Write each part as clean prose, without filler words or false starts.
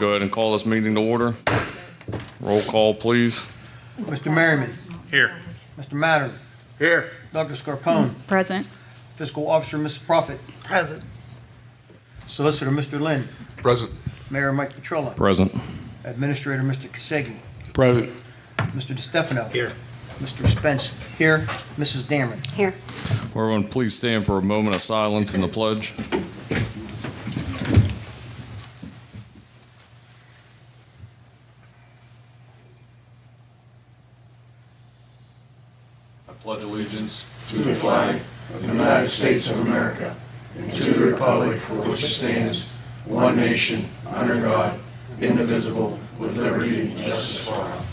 go ahead and call this meeting to order. Roll call, please. Mr. Merriman. Here. Mr. Mattern. Here. Dr. Scarpone. Present. Fiscal Officer, Mrs. Profit. Present. Solicitor, Mr. Lynn. Present. Mayor Mike Petrola. Present. Administrator, Mr. Kasegi. Present. Mr. DeStefano. Here. Mr. Spence. Here. Mrs. Dameron. Here. Everyone, please stand for a moment of silence in the pledge. I pledge allegiance to the flag of the United States of America and to the republic for which it stands, one nation, under God, indivisible, with liberty and justice for all.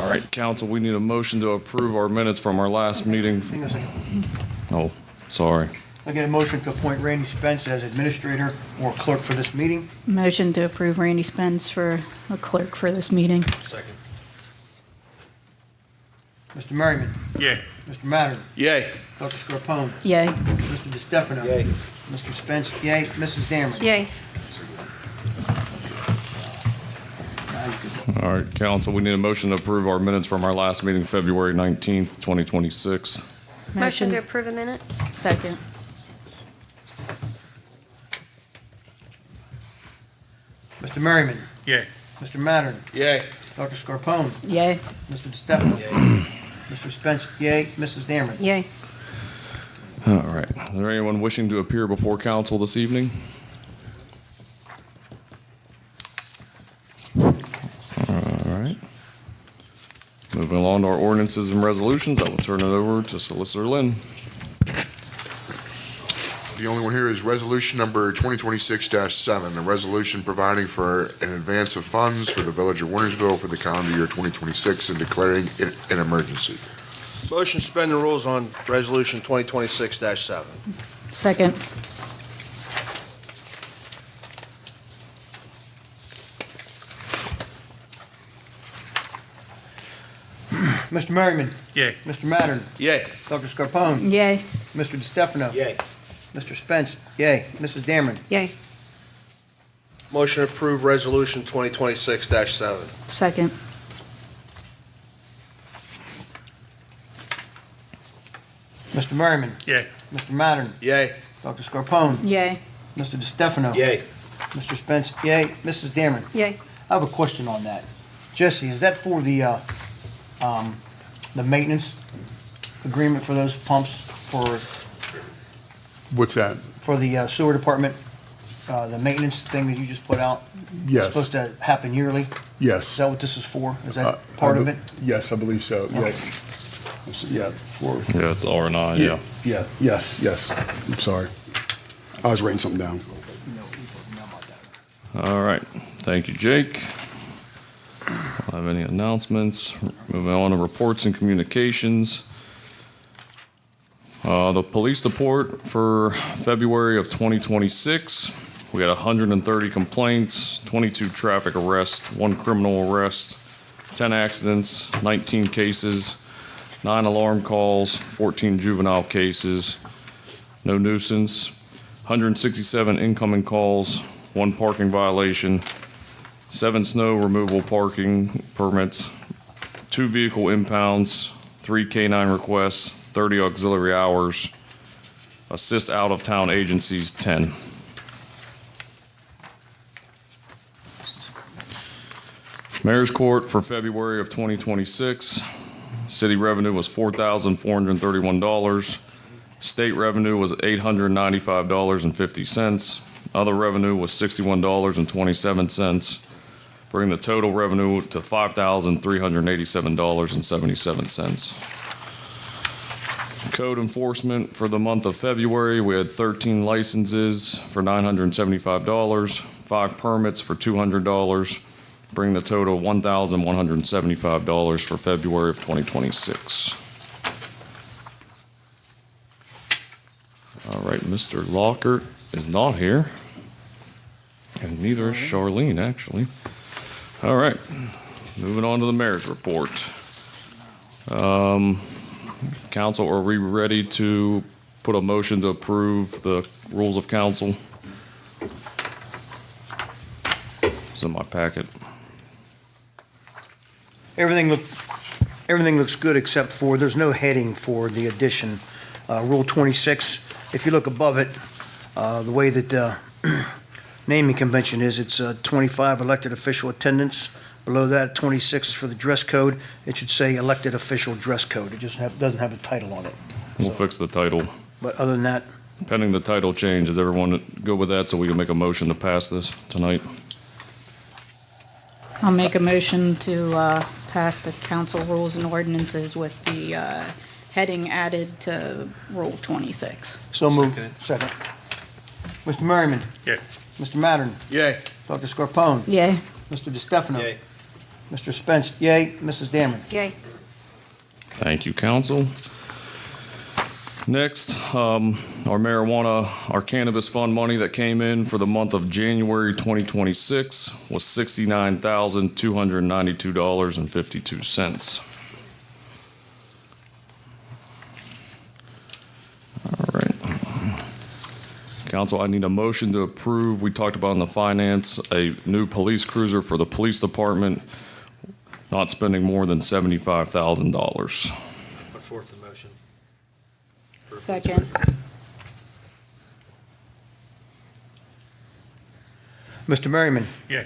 All right, council, we need a motion to approve our minutes from our last meeting. Hang on a second. Oh, sorry. I get a motion to appoint Randy Spence as administrator or clerk for this meeting. Motion to approve Randy Spence for a clerk for this meeting. Second. Mr. Merriman. Yay. Mr. Mattern. Yay. Dr. Scarpone. Yay. Mr. DeStefano. Yay. Mr. Spence. Yay. Mrs. Dameron. Yay. Now you can- All right, council, we need a motion to approve our minutes from our last meeting, February 19th, 2026. Motion to approve the minutes? Second. Mr. Merriman. Yay. Mr. Mattern. Yay. Dr. Scarpone. Yay. Mr. DeStefano. Mr. Spence. Yay. Mrs. Dameron. Yay. All right, is there anyone wishing to appear before council this evening? All right. Moving along to our ordinances and resolutions, I will turn it over to Solicitor Lynn. The only one here is resolution number 2026-7, a resolution providing for an advance of funds for the Village of Wintersville for the calendar year 2026 and declaring it an emergency. Motion to suspend the rules on resolution 2026-7. Second. Mr. Merriman. Yay. Mr. Mattern. Yay. Dr. Scarpone. Yay. Mr. DeStefano. Yay. Mr. Spence. Yay. Mrs. Dameron. Yay. Motion to approve resolution 2026-7. Second. Mr. Merriman. Yay. Mr. Mattern. Yay. Dr. Scarpone. Yay. Mr. DeStefano. Yay. Mr. Spence. Yay. Mrs. Dameron. Yay. I have a question on that. Jesse, is that for the maintenance agreement for those pumps What's that? for the sewer department? The maintenance thing that you just put out? It's Yes, supposed to happen yearly? Is yes. that what this is for? Is that Uh, part I of be- it? Yes, I believe so, yes. Yeah, for, Yeah, it's R&I, yeah. yes. I'm sorry. I was writing something down. All right, thank you, Jake. Don't have any announcements. Moving on to reports and communications. The police report for February of 2026. We had 130 complaints, 22 traffic arrests, 1 criminal arrest, 10 accidents, 19 cases, 9 alarm calls, 14 juvenile cases, no nuisance, 167 incoming calls, 1 parking violation, 7 snow removal parking permits, 2 vehicle impounds, 3 K-9 requests, 30 auxiliary hours, assist out-of-town agencies, 10. Mayor's Court for February of 2026. City revenue was $4,431. State revenue was $895.50. Other revenue was $61.27, bringing the total revenue to $5,387.77. Code enforcement for the month of February, we had 13 licenses for $975, 5 permits for $200, bringing the total $1,175 for February of 2026. All right, Mr. Lockert is not here, and neither is Charlene, actually. All right, moving on to the mayor's report. Council, are we ready to put a motion to approve the rules of council. It's in my packet. Everything looks good except for, there's no heading for the addition. Rule 26, if you look above it, the way that naming convention is, it's 25 elected official attendance. Below that, 26 is for the dress code. It should say elected official dress code. It just doesn't have a title on it. We'll fix the title. But other than that, Pending the title change, is everyone good with that so we can make a motion to pass this tonight? I'll make a motion to pass the council rules and ordinances with the heading added to Rule 26. so moved. Second. Mr. Merriman? Yay. Mr. Mattern? Yay. Dr. Scarpone? Yay. Mr. DeStefano? Yay. Mr. Spence? Yay. Mrs. Dameron? Yay. Thank you, council. Next, our marijuana, our cannabis fund money that came in for the month of January 2026 was $69,292.52. All right. Council, I need a motion to approve, we talked about in the finance, a new police cruiser for the police department, not spending more than $75,000. Put forth the motion. Second. Mr. Merriman? Yay.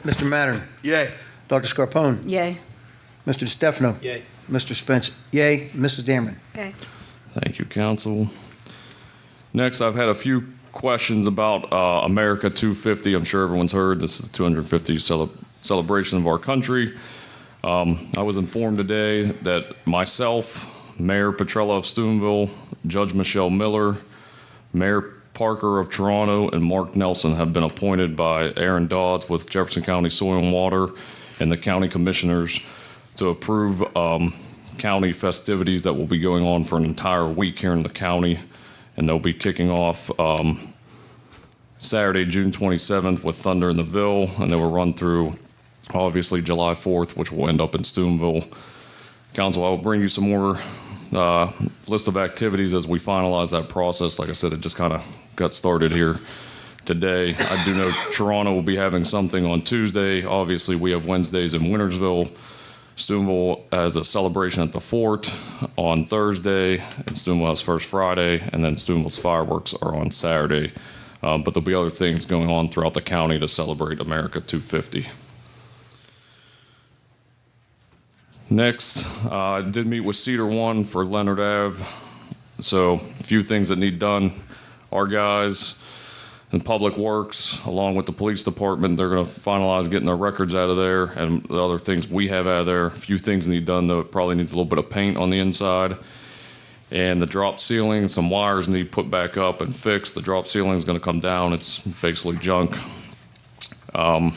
Mr. Mattern? Yay. Dr. Scarpone? Yay. Mr. DeStefano? Yay. Mr. Spence? Yay. Mrs. Dameron? Yay. Thank you, council. Next, I've had a few questions about America 250. I'm sure everyone's heard this is the 250th celebration of our country. I was informed today that myself, Mayor Petrella of Steubenville, Judge Michelle Miller, Mayor Parker of Toronto, and Mark Nelson have been appointed by Aaron Dodds with Jefferson County Soil and Water and the county commissioners to approve county festivities that will be going on for an entire week here in the county. And they'll be kicking off Saturday, June 27th with Thunder in the Ville, and they will run through, obviously, July 4th, which will end up in Steubenville. Council, I will bring you some more list of activities as we finalize that process. Like I said, it just kind of got started here today. I do know Toronto will be having something on Tuesday. Obviously, we have Wednesdays in Wintersville. Steubenville has a celebration at the fort on Thursday, and Steubenville has First Friday, and then Steubenville's fireworks are on Saturday. But there'll be other things going on throughout the county to celebrate America 250. Next, I did meet with Cedar One for Leonard Ave. So a few things that need done. Our guys in Public Works, along with the police department, they're going to finalize getting their records out of there and the other things we have out of there. A few things need done, though. It probably needs a little bit of paint on the inside. And the drop ceiling, some wires need put back up and fixed. The drop ceiling is going to come down. It's basically junk. So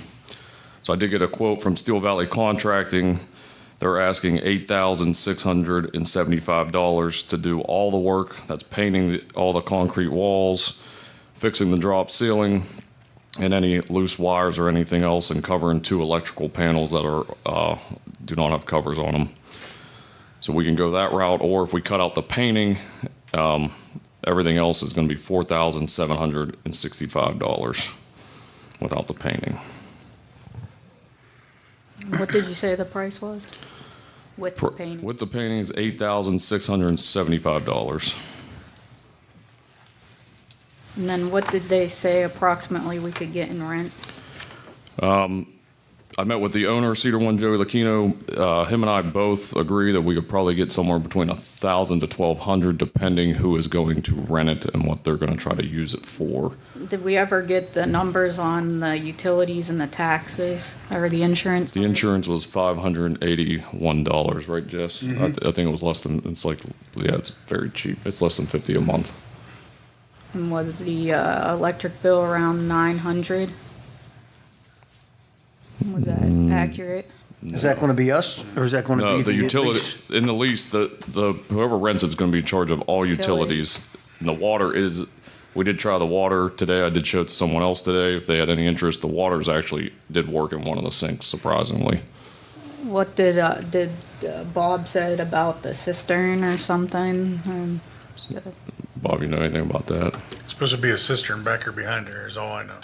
I did get a quote from Steel Valley Contracting. They're asking $8,675 to do all the work. That's painting all the concrete walls, fixing the drop ceiling, and any loose wires or anything else, and covering 2 electrical panels that are do not have covers on them. So we can go that route, or if we cut out the painting, everything else is going to be $4,765 without the painting. What did you say the price was? With the painting? With the painting is $8,675. And then what did they say approximately we could get in rent? I met with the owner, Cedar One, Joey Lucchino. Him and I both agree that we could probably get somewhere between $1,000 to $1,200, depending who is going to rent it and what they're going to try to use it for. Did we ever get the numbers on the utilities and the taxes or the insurance? The insurance was $581, right, Jess? Mm-hmm. I think it was less than. It's like, yeah, it's very cheap. It's less than $50 a month. And was the electric bill around 900? Was that accurate? Is that going to be us, or is that going to No, be the utility lease? in the lease, the whoever rents it's going to be in charge of all utilities. And the water is. We did try the water today. I did show it to someone else today if they had any interest. The waters actually did work in one of the sinks, surprisingly. What did Bob said about the cistern or something? Bob, you know anything about that? Supposed to be a cistern back here behind there is all I know.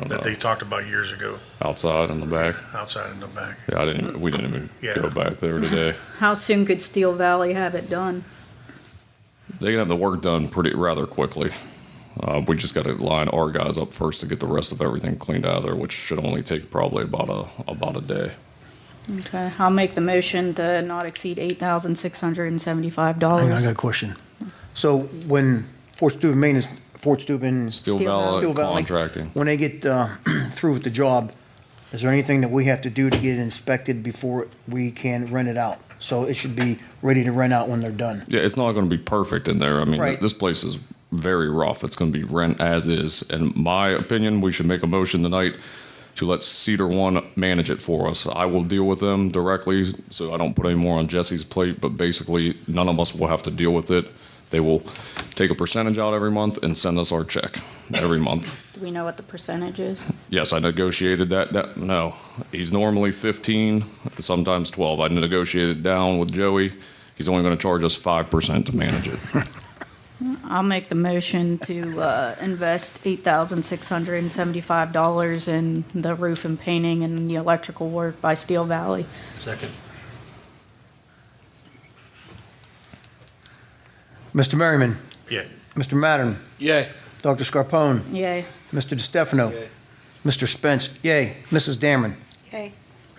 That they talked about years ago, Outside in the back? outside in the back. Yeah, we didn't even Yeah. go back there today. How soon could Steel Valley have it done? They can have the work done rather quickly. We just got to line our guys up first to get the rest of everything cleaned out of there, which should only take probably about a day. Okay, I'll make the motion to not exceed $8,675. Hang on, I got a question. So when Fort Steuben maintenance, Fort Steuben. Steel Steel Valley Steel Valley, Contracting. when they get through with the job, is there anything that we have to do to get it inspected before we can rent it out? So it should be ready to rent out when they're done. Yeah, it's not going to be perfect in there. I mean, Right. this place is very rough. It's going to be rent as is. In my opinion, we should make a motion tonight to let Cedar One manage it for us. I will deal with them directly, so I don't put any more on Jesse's plate, but basically, none of us will have to deal with it. They will take a percentage out every month and send us our check every month. Do we know what the percentage is? Yes, I negotiated that. No, he's normally 15, sometimes 12. I negotiated down with Joey. He's only going to charge us 5% to manage it. I'll make the motion to invest $8,675 in the roof and painting and the electrical work by Steel Valley. Second. Mr. Merriman, Yeah. Mr. Mattern, Yay. Dr. Scarpone, Yay. Mr. DeStefano, Yay. Mr. Spence, yay, Mrs. Dameron. Yay.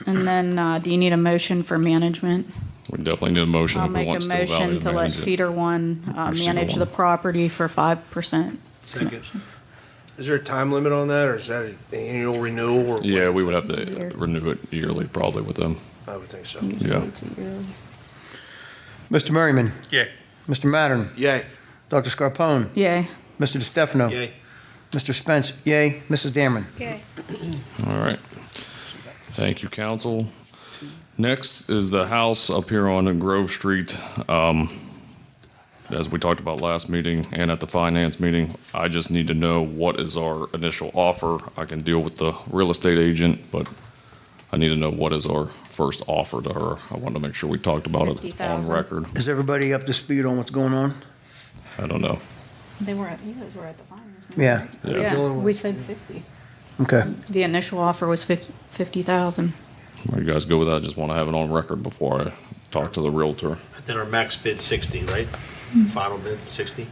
And then, do you need a motion for management? We definitely need a motion I'll if we make a want Steel Valley motion to let manage it. Cedar One Cedar manage One. the property for 5%. Second. Is there a time limit on that, or is that an annual renewal? Or Yeah, we would have Year. to renew it yearly probably with them. I would think so. Yeah. Mr. Merriman, Yeah. Mr. Mattern, Yay. Dr. Scarpone, Yay. Mr. DeStefano, Yay. Mr. Spence, yay, Mrs. Dameron. Yay. All right. Thank you, council. Next is the house up here on Grove Street. As we talked about last meeting and at the finance meeting, I just need to know what is our initial offer. I can deal with the real estate agent, but I need to know what is our first offer to her. I wanted to make sure we talked about it on $50,000. record. Is everybody up to speed on what's going on? I don't know. You guys were at the finance meeting. Yeah, Yeah. Yeah, we said 50. okay. The initial offer was 50,000. Are you guys go with that? I just want to have it on record before I talk to the realtor. Then our max bid 60, right? Final bid 60.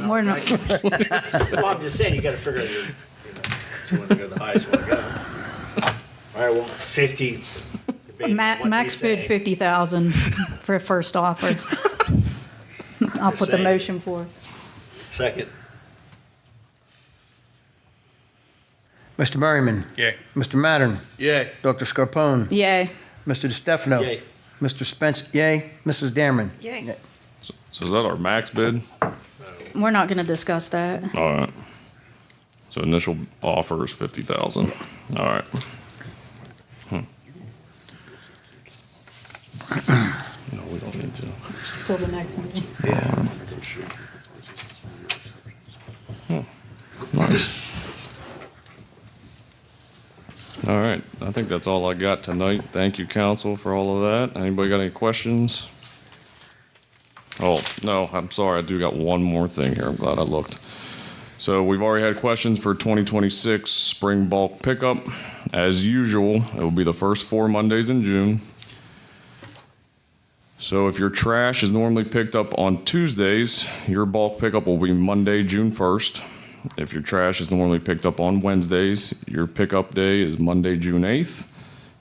We're not, Well, I'm just saying, you gotta figure out you want to go the highest you want to go. All right, well, 50. debating on what they max bid say. 50,000 for a first offer. I'll put the saying. motion for. Second. Mr. Merriman, Yeah. Mr. Mattern, Yay. Dr. Scarpone, Yay. Mr. DeStefano, Yay. Mr. Spence, yay, Mrs. Dameron. Yay. So is that our max bid? We're not going to discuss that. All right. So initial offer is 50,000. All right. No, we don't need to. Till the next meeting. Nice. All right. I think that's all I got tonight. Thank you, council, for all of that. Anybody got any questions? Oh, no, I'm sorry. I do got one more thing here. I'm glad I looked. So we've already had questions for 2026 spring bulk pickup. As usual, it will be the first 4 Mondays in June. So if your trash is normally picked up on Tuesdays, your bulk pickup will be Monday, June 1st. If your trash is normally picked up on Wednesdays, your pickup day is Monday, June 8th.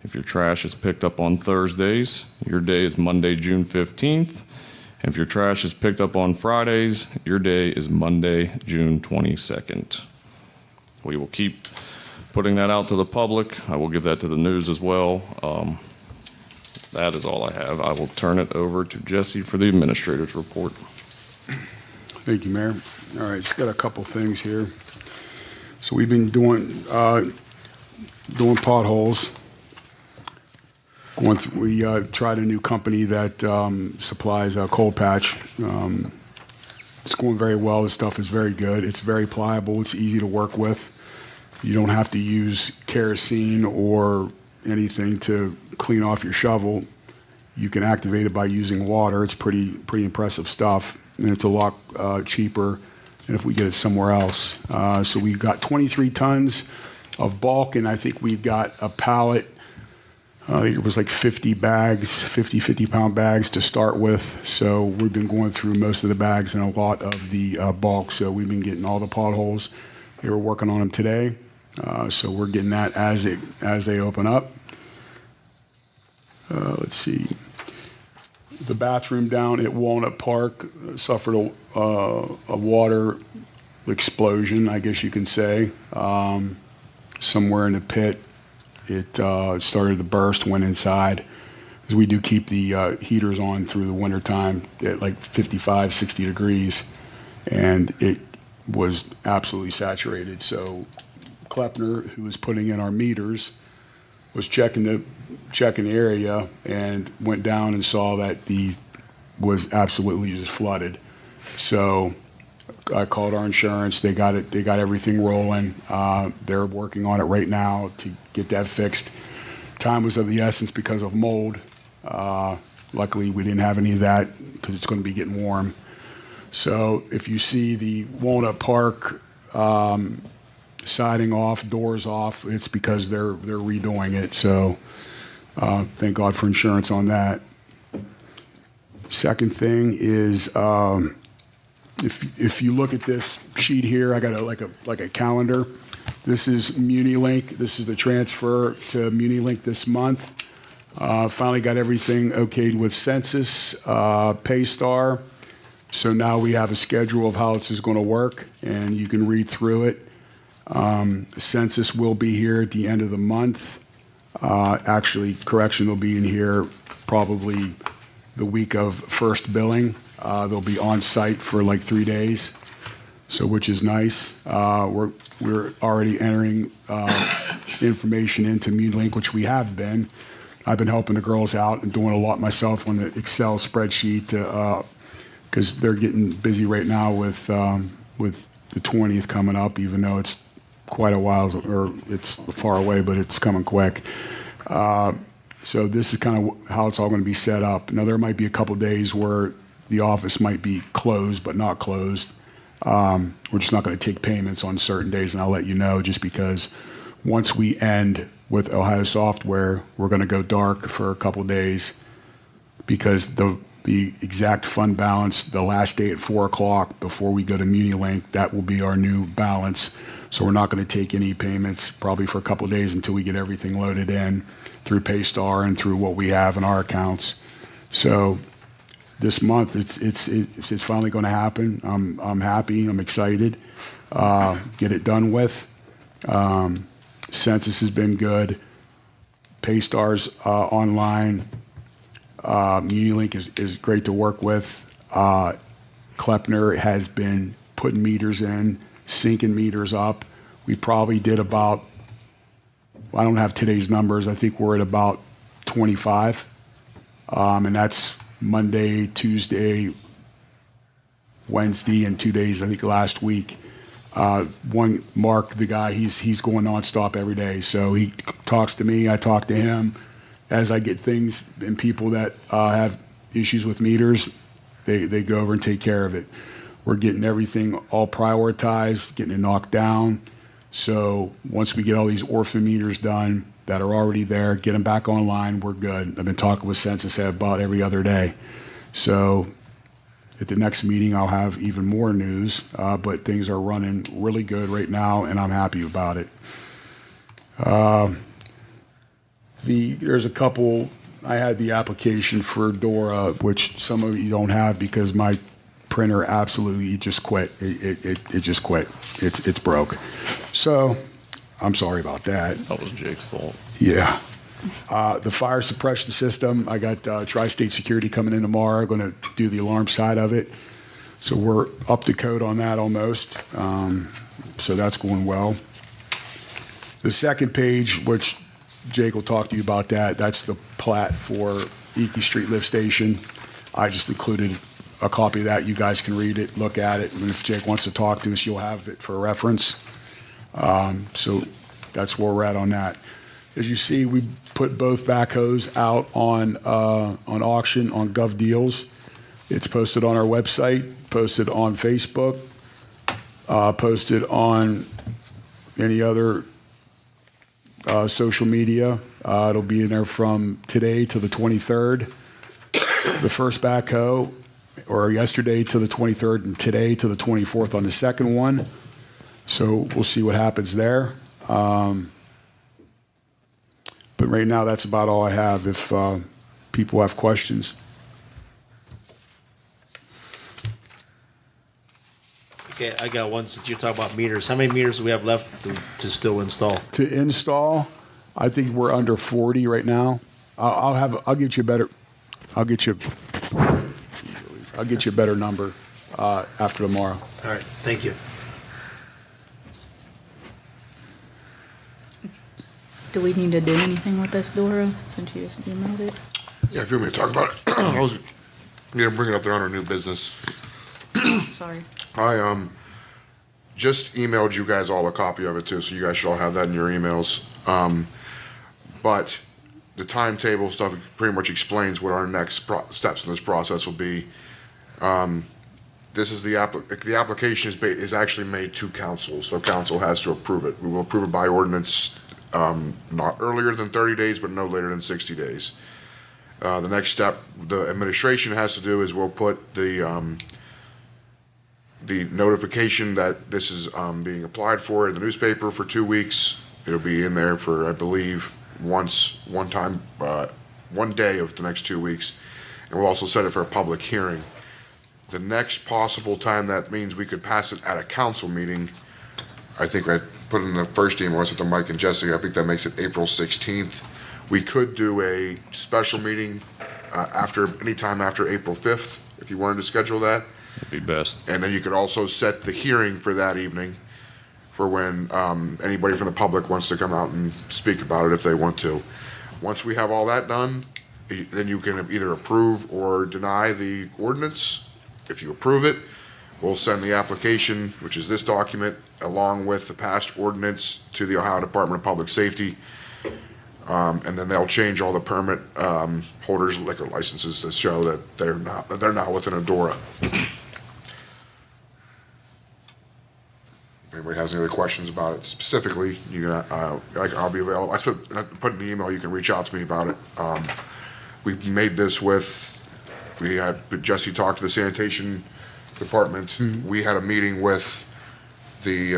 If your trash is picked up on Thursdays, your day is Monday, June 15th. If your trash is picked up on Fridays, your day is Monday, June 22nd. We will keep putting that out to the public. I will give that to the news as well. That is all I have. I will turn it over to Jesse for the administrator's report. Thank you, Mayor. All right, just got a couple things here. So we've been doing potholes. We tried a new company that supplies a cold patch. It's going very well. The stuff is very good. It's very pliable. It's easy to work with. You don't have to use kerosene or anything to clean off your shovel. You can activate it by using water. It's pretty impressive stuff, and it's a lot cheaper than if we get it somewhere else. So we've got 23 tons of bulk, and I think we've got a pallet. I think it was like 50 bags, 50-pound bags to start with. So we've been going through most of the bags and a lot of the bulk. So we've been getting all the potholes. They were working on them today. So we're getting that as they open up. Let's see. The bathroom down at Walnut Park suffered a water explosion, I guess you can say, somewhere in the pit. It started to burst, went inside, because we do keep the heaters on through the wintertime at like 55, 60 degrees, and it was absolutely saturated. So Klepner, who was putting in our meters, was checking the area and went down and saw that the was absolutely just flooded. So I called our insurance. They got everything rolling. They're working on it right now to get that fixed. Time was of the essence because of mold. Luckily, we didn't have any of that because it's going to be getting warm. So if you see the Walnut Park siding off, doors off, it's because they're redoing it. So thank God for insurance on that. Second thing is, if you look at this sheet here, I got like a calendar. This is MuniLink. This is the transfer to MuniLink this month. Finally got everything okayed with Census, Paystar. So now we have a schedule of how this is going to work, and you can read through it. Census will be here at the end of the month. Actually, correction, they'll be in here probably the week of first billing. They'll be on site for like 3 days, so which is nice. We're already entering information into MuniLink, which we have been. I've been helping the girls out and doing a lot myself on the Excel spreadsheet because they're getting busy right now with the 20th coming up, even though it's quite a while, or it's far away, but it's coming quick. So this is kind of how it's all going to be set up. Now, there might be a couple days where the office might be closed, but not closed. We're just not going to take payments on certain days, and I'll let you know, just because once we end with Ohio Software, we're going to go dark for a couple days, because the exact fund balance, the last day at 4 o'clock before we go to MuniLink, that will be our new balance. So we're not going to take any payments probably for a couple of days until we get everything loaded in through Paystar and through what we have in our accounts. So this month, it's finally going to happen. I'm happy. I'm excited. Get it done with. Census has been good. Paystar's online. MuniLink is great to work with. Klepner has been putting meters in, syncing meters up. We probably did about, I don't have today's numbers, I think we're at about 25. And that's Monday, Tuesday, Wednesday, and 2 days, I think, last week. One, Mark, the guy, he's going nonstop every day. So he talks to me, I talk to him. As I get things and people that have issues with meters, they go over and take care of it. We're getting everything all prioritized, getting it knocked down. So once we get all these orphan meters done that are already there, get them back online, we're good. I've been talking with Census about every other day. So at the next meeting, I'll have even more news, but things are running really good right now, and I'm happy about it. There's a couple, I had the application for Dora, which some of you don't have because my printer absolutely just quit. It just quit. It's broke. So I'm sorry about that. That was Jake's fault. Yeah. The fire suppression system, I got Tri-State Security coming in tomorrow, going to do the alarm side of it. So we're up to code on that almost. So that's going well. The second page, which Jake will talk to you about that's the plat for Eakey Street Lift Station. I just included a copy of that. You guys can read it, look at it, and if Jake wants to talk to us, you'll have it for reference. So that's where we're at on that. As you see, we put both backhoes out on auction on Gov Deals. It's posted on our website, posted on Facebook, posted on any other social media. It'll be in there from today to the 23rd. The first backhoe, or yesterday to the 23rd, and today to the 24th on the second one. So we'll see what happens there. But right now, that's about all I have. If people have questions. Okay, I got one since you're talking about meters. How many meters do we have left to still install? To install, I think we're under 40 right now. I'll get you a better number after tomorrow. All right, thank you. Do we need to do anything with this, Dora, since you just emailed it? Yeah, if you want me to talk about it, I was going to bring it up there under new business. Sorry. I just emailed you guys all a copy of it too, so you guys should all have that in your emails. But the timetable stuff pretty much explains what our next steps in this process will be. This is the application is actually made to council, so council has to approve it. We will approve it by ordinance, not earlier than 30 days, but no later than 60 days. The next step the administration has to do is we'll put the notification that this is being applied for in the newspaper for 2 weeks. It'll be in there for, I believe, one day of the next 2 weeks. And we'll also set it for a public hearing. The next possible time that means we could pass it at a council meeting, I think I put in the first email, I sent to Mike and Jesse, I think that makes it April 16th. We could do a special meeting anytime after April 5th, if you wanted to schedule that. That'd be best. And then you could also set the hearing for that evening for when anybody from the public wants to come out and speak about it if they want to. Once we have all that done, then you can either approve or deny the ordinance. If you approve it, we'll send the application, which is this document, along with the past ordinance to the Ohio Department of Public Safety. And then they'll change all the permit holders' liquor licenses to show that they're not within Adora. If anybody has any other questions about it specifically, you can, I'll be available. I put in the email, you can reach out to me about it. We made this we had Jesse talk to the sanitation department. We had a meeting with the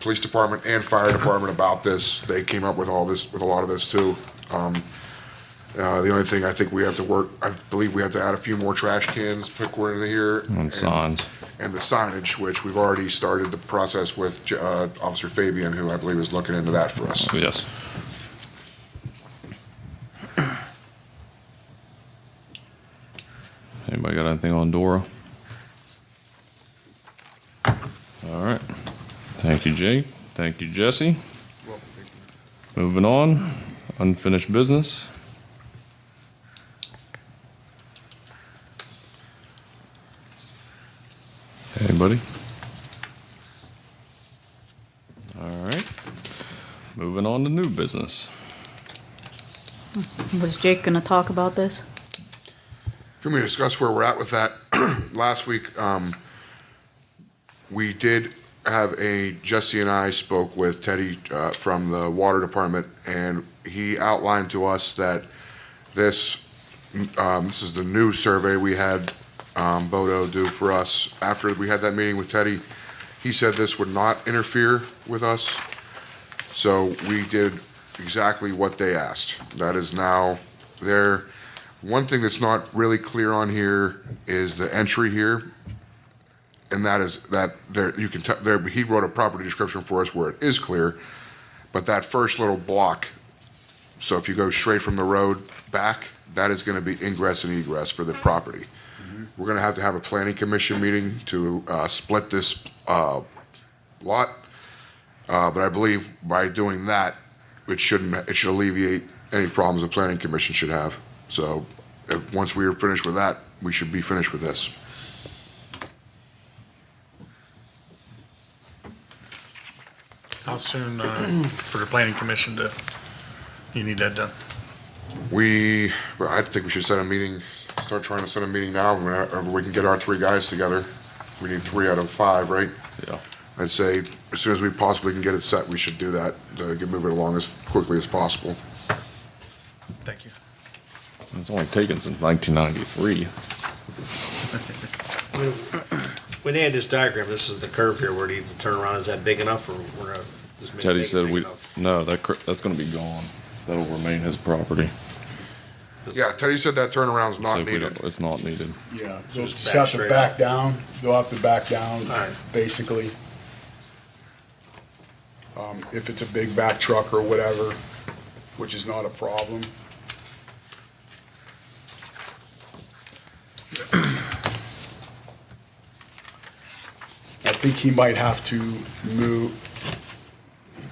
police department and fire department about this. They came up with a lot of this too. The only thing I think I believe we have to add a few more trash cans, according to here. And signs. And the signage, which we've already started the process with Officer Fabian, who I believe is looking into that for us. Yes. Anybody got anything on Dora? All right. Thank you, Jake. Thank you, Jesse. Moving on, unfinished business. Anybody? All right. Moving on to new business. Was Jake gonna talk about this? Can we discuss where we're at with that? Last week, we did have Jesse and I spoke with Teddy from the water department, and he outlined to us that this is the new survey we had Bodo do for us. After we had that meeting with Teddy, he said this would not interfere with us. So we did exactly what they asked. That is now there. One thing that's not really clear on here is the entry here. And that is that there, you can tell there, he wrote a property description for us where it is clear, but that first little block, so if you go straight from the road back, that is going to be ingress and egress for the property. We're going to have a planning commission meeting to split this lot, but I believe by doing that, it should alleviate any problems the planning commission should have. So once we are finished with that, we should be finished with this. How soon for the planning commission to You need that done? I think we should set a meeting, start trying to set a meeting now, whenever we can get our 3 guys together. We need 3 out of 5, right? Yeah. I'd say as soon as we possibly can get it set, we should do that, to move it along as quickly as possible. Thank you. It's only taken since 1993. When they had this diagram, this is the curve here where the turnaround, is that big enough or we're gonna just make Teddy it said big we, enough? no, that's gonna be gone. That'll remain his property. Yeah, Teddy said that turnaround's So not if we needed. don't- It's not needed. Yeah, So they'll just just back have to straight back up. down. They'll have to back down, All right. basically. If it's a big back truck or whatever, which is not a problem. I think he might have to move.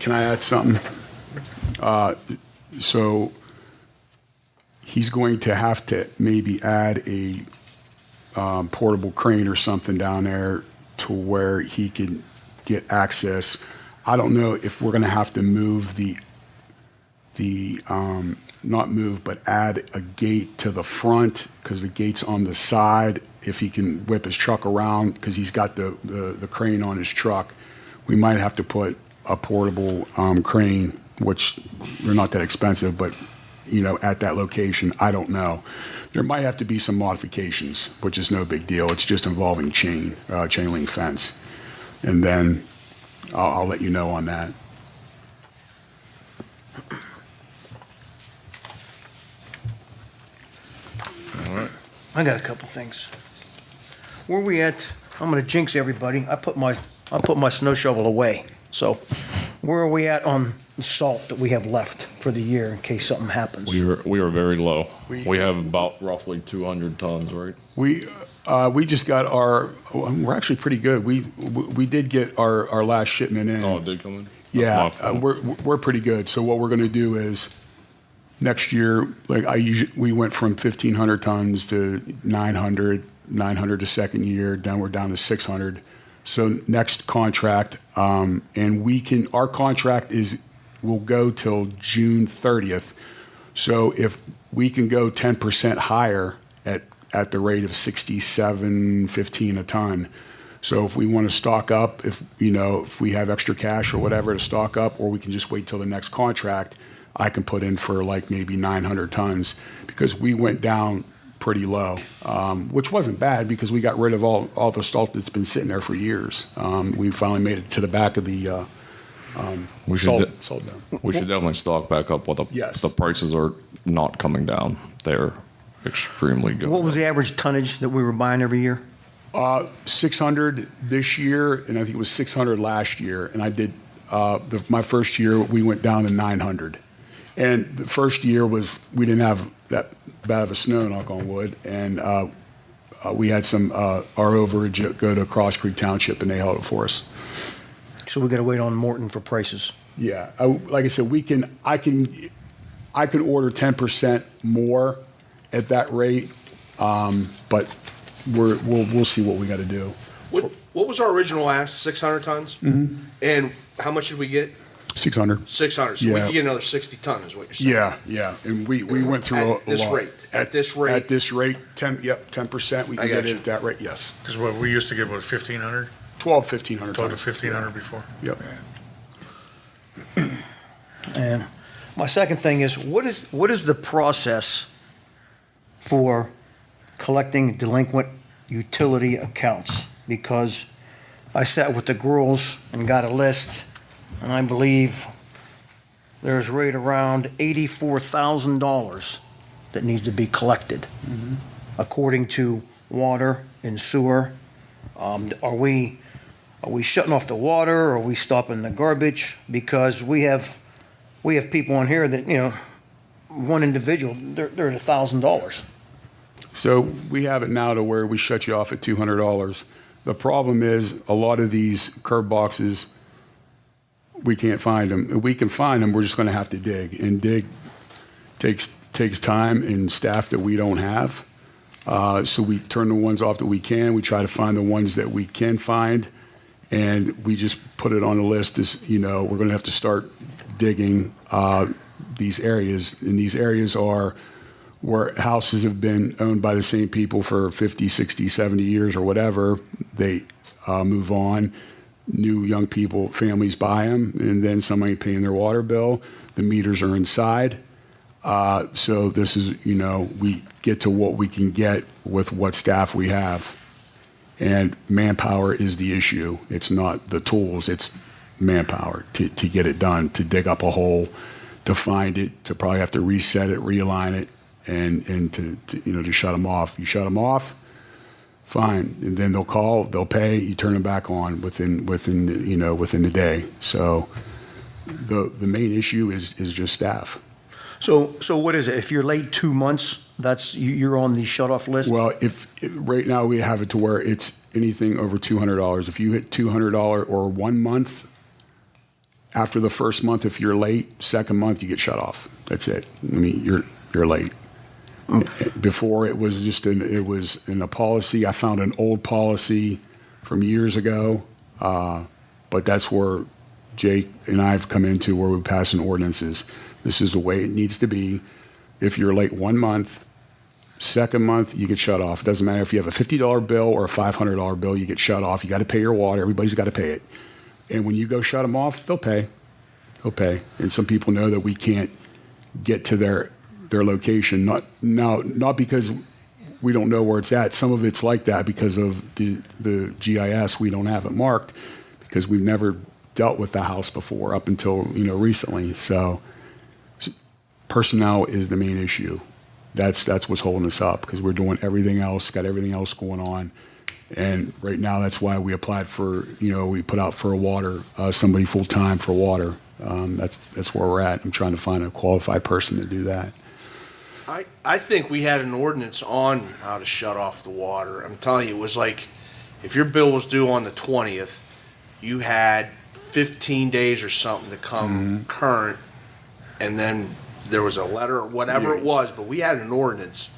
Can I add something? So he's going to have to maybe add a portable crane or something down there to where he can get access. I don't know if we're going to have to move not move, but add a gate to the front, because the gate's on the side. If he can whip his truck around, because he's got the crane on his truck, we might have to put a portable crane, which they're not that expensive, but, at that location, I don't know. There might have to be some modifications, which is no big deal. It's just involving chain link fence. And then I'll let you know on that. I got a couple things. Where we at? I'm gonna jinx everybody. I put my snow shovel away. So where are we at on the salt that we have left for the year in case something happens? We are very low. We- We have about roughly 200 tons, right? We just got we're actually pretty good. We did get our last shipment in. Oh, it did come in? Yeah, That's my fault. we're pretty good. So what we're going to do is next year, we went from 1,500 tons to 900 the second year. Then we're down to 600. So next contract, and our contract will go till June 30th. So if we can go 10% higher at the rate of 67.15 a ton. So if we want to stock up, if we have extra cash or whatever to stock up, or we can just wait till the next contract, I can put in for like maybe 900 tons, because we went down pretty low, which wasn't bad because we got rid of all the salt that's been sitting there for years. We finally made it to the back of the We should, salt down. we should definitely stock back up while Yes. the prices are not coming down. They're extremely good. What was the average tonnage that we were buying every year? 600 this year, and I think it was 600 last year. And I did my first year we went down to 900, and the first year we didn't have that bad of a snow, knock on wood, and we had some our overage go to Cross Creek Township, and they held it for us. So we gotta wait on Morton for prices. Yeah, like I said, I can order 10% more at that rate, but we'll see what we got to do. What was our original ask, 600 tons? Mm-hmm. And how much did we get? 600. 600, so we Yeah. could get another 60 ton is what you're saying? Yeah, and we went through a lot. At this rate? At this rate? At this rate, 10%, we I can got get it you. at that rate, yes. Because what we used to get was 1,500, 1,500 total tons. 1,500 before. Yep. And my second thing is, what is the process for collecting delinquent utility accounts? Because I sat with the girls and got a list, and I believe there's right around $84,000 that needs to be collected, according to water and sewer. Are we shutting off the water? Are we stopping the garbage? Because we have people on here that, one individual, they're at $1,000. So we have it now to where we shut you off at $200. The problem is, a lot of these curb boxes, we can't find them. If we can find them, we're just going to have to dig. And dig takes time and staff that we don't have. So we turn the ones off that we can. We try to find the ones that we can find. And we just put it on the list as, we're going to have to start digging. these areas, and these areas are where houses have been owned by the same people for 50, 60, 70 years or whatever. They move on. New young people, families buy them, and then somebody paying their water bill. The meters are inside. So this is, we get to what we can get with what staff we have. And manpower is the issue. It's not the tools, it's manpower to get it done, to dig up a hole, to find it, to probably have to reset it, realign it, and to shut them off. You shut them off, fine, and then they'll call, they'll pay, you turn them back on within the day. So the main issue is just staff. So what is it? If you're late 2 months, you're on the shut-off list? Well, right now we have it to where it's anything over $200. If you hit $200 or 1 month, after the first month, if you're late, second month you get shut off. That's it. I mean, you're late. Before it was in a policy. I found an old policy from years ago, but that's where Jake and I have come into where we're passing ordinances. This is the way it needs to be. If you're late 1 month, second month, you get shut off. It doesn't matter if you have a $50 bill or a $500 bill, you get shut off. You got to pay your water. Everybody's got to pay it. And when you go shut them off, they'll pay. They'll pay. And some people know that we can't get to their location. Not because we don't know where it's at. Some of it's like that because of the GIS. We don't have it marked because we've never dealt with the house before up until recently. So personnel is the main issue. That's what's holding us up because we're doing everything else, got everything else going on. And right now, that's why we applied for, we put out for a water, somebody full-time for water. That's where we're at. I'm trying to find a qualified person to do that. I think we had an ordinance on how to shut off the water. I'm telling you, it was like, if your bill was due on the 20th, you had 15 days or something to come current, and then there was a letter or whatever it was, but we had an ordinance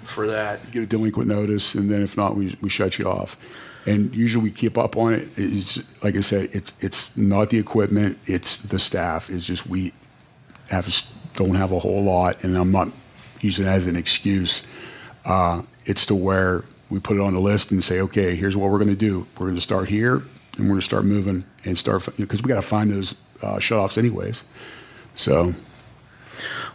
for that. You get a delinquent notice, and then if not, we shut you off. And usually we keep up on it. It's, like I said, it's not the equipment, it's the staff. It's just we don't have a whole lot, and I'm not using it as an excuse. It's to where we put it on the list and say, okay, here's what we're going to do. We're going to start here, and we're going to start moving and start, because we got to find those shut-offs anyways. So.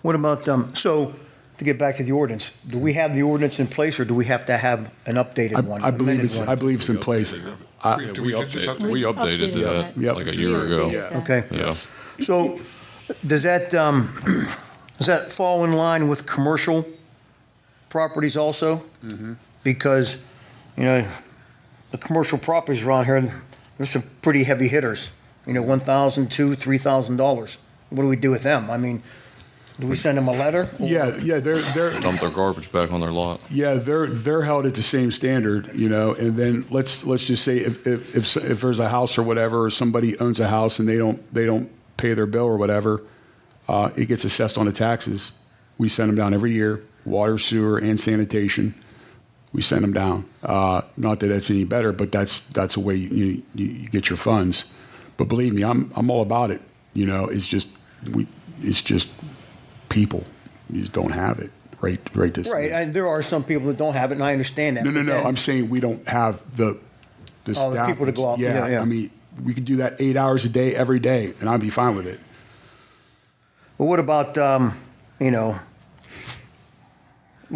What about, so to get back to the ordinance, do we have the ordinance in place or do we have to have an updated one? I believe amended it's in place. We updated that Yep. like a year ago. one? Okay. Yeah. So does that fall in line with commercial properties also? Because, the commercial properties around here, there's some pretty heavy hitters, $1,000, $2,000, $3,000. What do we do with them? I mean, do we send them a letter? Yeah, they're Dump their garbage back on their lot. yeah, they're held at the same standard, and then let's just say if there's a house or whatever, or somebody owns a house and they don't pay their bill or whatever, it gets assessed on the taxes. We send them down every year, water, sewer, and sanitation. We send them down. Not that that's any better, but that's the way you get your funds. But believe me, I'm all about it. It's just people. You just don't have it right this Right, and there are some people that don't have it, and I understand that. No. I'm saying we don't have the staff. the people to go out. Yeah. I mean, we could do that 8 hours a day, every day, and I'd be fine with it. But what about, you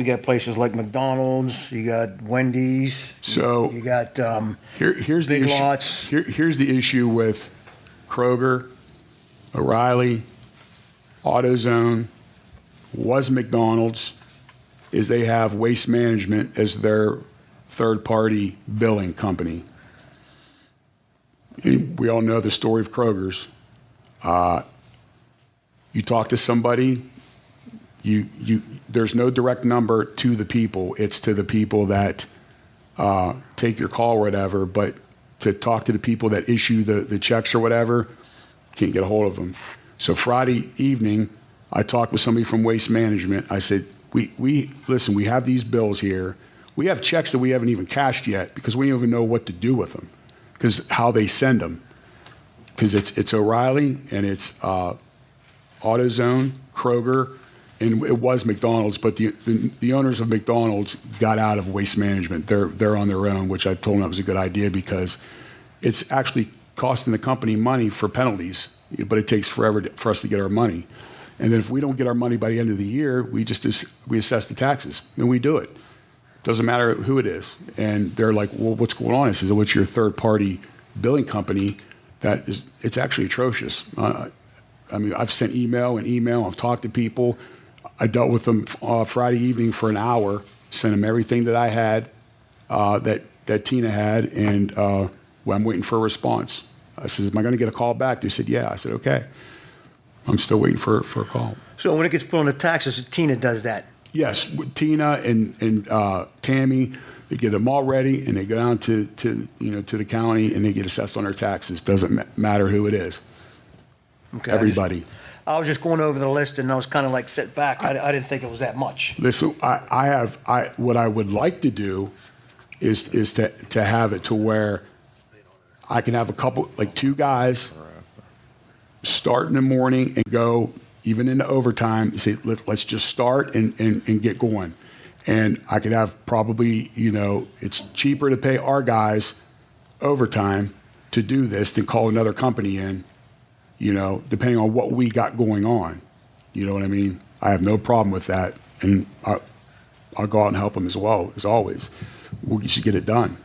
got places like McDonald's, you got Wendy's. So You got here's the Big issue. Lots. Here's the issue with Kroger, O'Reilly, AutoZone, was McDonald's, is they have Waste Management as their third-party billing company. And we all know the story of Kroger's. You talk to somebody, there's no direct number to the people. It's to the people that take your call or whatever, but to talk to the people that issue the checks or whatever, can't get a hold of them. So Friday evening, I talked with somebody from Waste Management. I said, listen, we have these bills here. We have checks that we haven't even cashed yet because we don't even know what to do with them, because how they send them. Because it's O'Reilly and it's AutoZone, Kroger, and it was McDonald's, but the owners of McDonald's got out of Waste Management. They're on their own, which I told them that was a good idea because it's actually costing the company money for penalties, but it takes forever for us to get our money. And then if we don't get our money by the end of the year, we assess the taxes, and we do it. Doesn't matter who it is. And they're like, well, what's going on? I said, what's your third-party billing company? It's actually atrocious. I mean, I've sent email, I've talked to people. I dealt with them Friday evening for an hour, sent them everything that I had, that Tina had, and well, I'm waiting for a response. I said, am I going to get a call back? They said, yeah. I said, okay. I'm still waiting for a call. So when it gets put on the taxes, Tina does that. Yes, with Tina and Tammy, they get them all ready, and they go down to the county, and they get assessed on their taxes. Doesn't matter who it is. Okay, Everybody. I was just going over the list, and I was kind of like set back. I didn't think it was that much. Listen, what I would like to do is to have it to where I can have a couple, like 2 guys start in the morning and go even into overtime and say, let's just start and get going. And I could have probably, it's cheaper to pay our guys overtime to do this than call another company in, depending on what we got going on. You know what I mean? I have no problem with that. And I'll go out and help them as well, as always. We should get it done.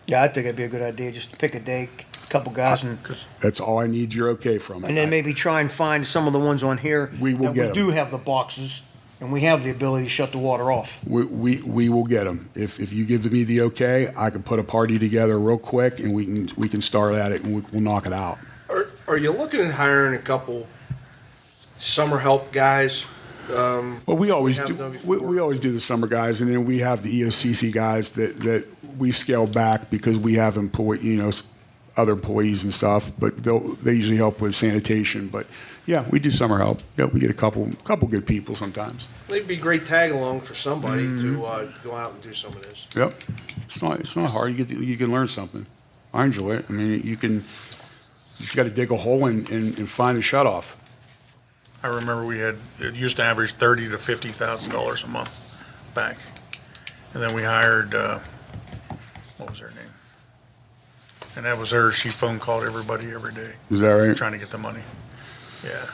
Yeah, I think it'd be a good idea. Just pick a day, a couple guys, and That's all I need your okay from. then maybe try and find some of the ones on here We will that get we 'em. do have the boxes, and we have the ability to shut the water off. We will get them. If you give me the okay, I can put a party together real quick, and we can start at it, and we'll knock it out. Are you looking at hiring a couple summer help guys? Well, we always have do. done before. We always do the summer guys, and then we have the EOCC guys that we've scaled back because we have other employees and stuff. But they usually help with sanitation. But yeah, we do summer help. Yeah, we get a couple good people sometimes. It'd be a great tag along for somebody to Mm-hmm. go out and do some of this. Yep, it's not hard. You can learn something. I enjoy it. I mean, you just got to dig a hole and find a shutoff. I remember it used to average $30,000 to $50,000 a month back. And then we hired, what was her name? And that was her, she phone called everybody every day, Is that right? trying to get the money. Yeah.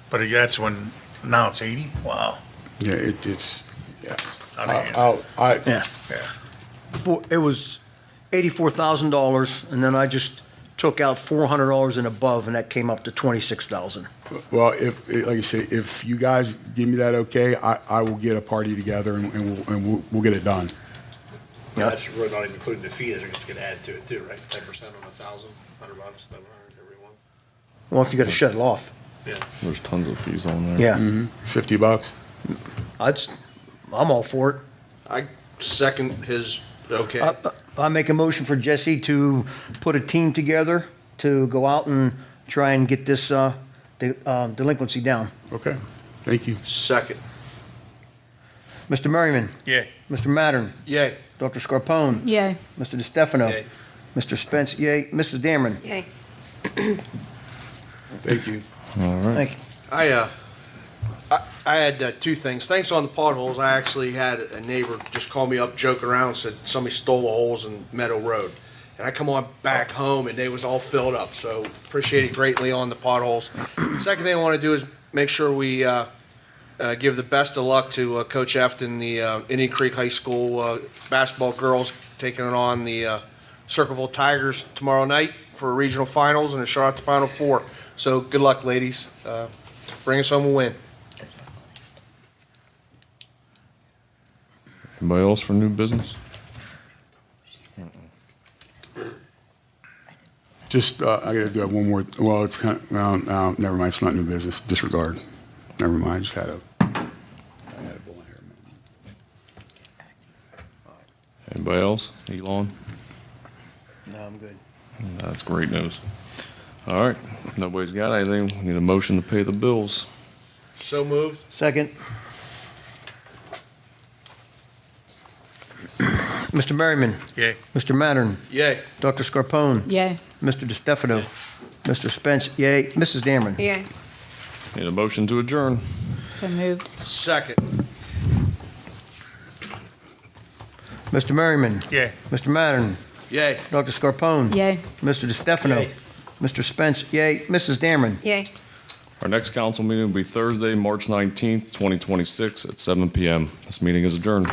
But that's when, now it's 80? Wow. Yeah, it's yeah. Yeah. Yeah. It was $84,000, and then I just took out $400 and above, and that came up to $26,000. Well, like I say, if you guys give me that okay, I will get a party together and we'll get it done. Yeah. That's really not even including the fee that it's gonna add to it too, right? 10% on $1,000, $100, $700, everyone. Well, if you got to shut it off, Yeah. There's tons of fees on there. yeah, $50. I'm all for it. I second his okay. I make a motion for Jesse to put a team together to go out and try and get this delinquency down. Okay, thank you. Second. Mr. Merriman, Yeah. Mr. Mattern, Yay. Dr. Scarpone, Yay. Mr. DeStefano, Yay. Mr. Spence, yay, Mrs. Dameron. Yay. Thank you. Thank you. I had 2 things. Thanks on the potholes. I actually had a neighbor just call me up, joke around, said somebody stole the holes in Meadow Road. And I come on back home and they was all filled up. So appreciate it greatly on the potholes. Second thing I want to do is make sure we give the best of luck to Coach Efton, the Indian Creek High School basketball girls taking it on the Circleville Tigers tomorrow night for regional finals and a shot at the Final Four. So good luck, ladies. Bring us home a win. Anybody else for new business? Just, I gotta do one more, well, it's kind of, no, never mind, it's not new business, disregard. Never mind, I just had a bill in here. Anybody else? Elon? No, I'm good. That's great news. All right, nobody's got anything. We need a motion to pay the bills. So moved. Second. Mr. Merriman, Yeah. Mr. Mattern, Yay. Dr. Scarpone, Yay. Mr. DeStefano, Mr. Spence, yay, Mrs. Dameron. Yay. Need a motion to adjourn. So moved. Second. Mr. Merriman, Yay. Mr. Mattern, Yay. Dr. Scarpone. Yay. Mr. DeStefano. Yay. Mr. Spence, yay. Mrs. Dameron. Yay. Our next council meeting will be Thursday, March 19th, 2026 at 7 PM. This meeting is adjourned.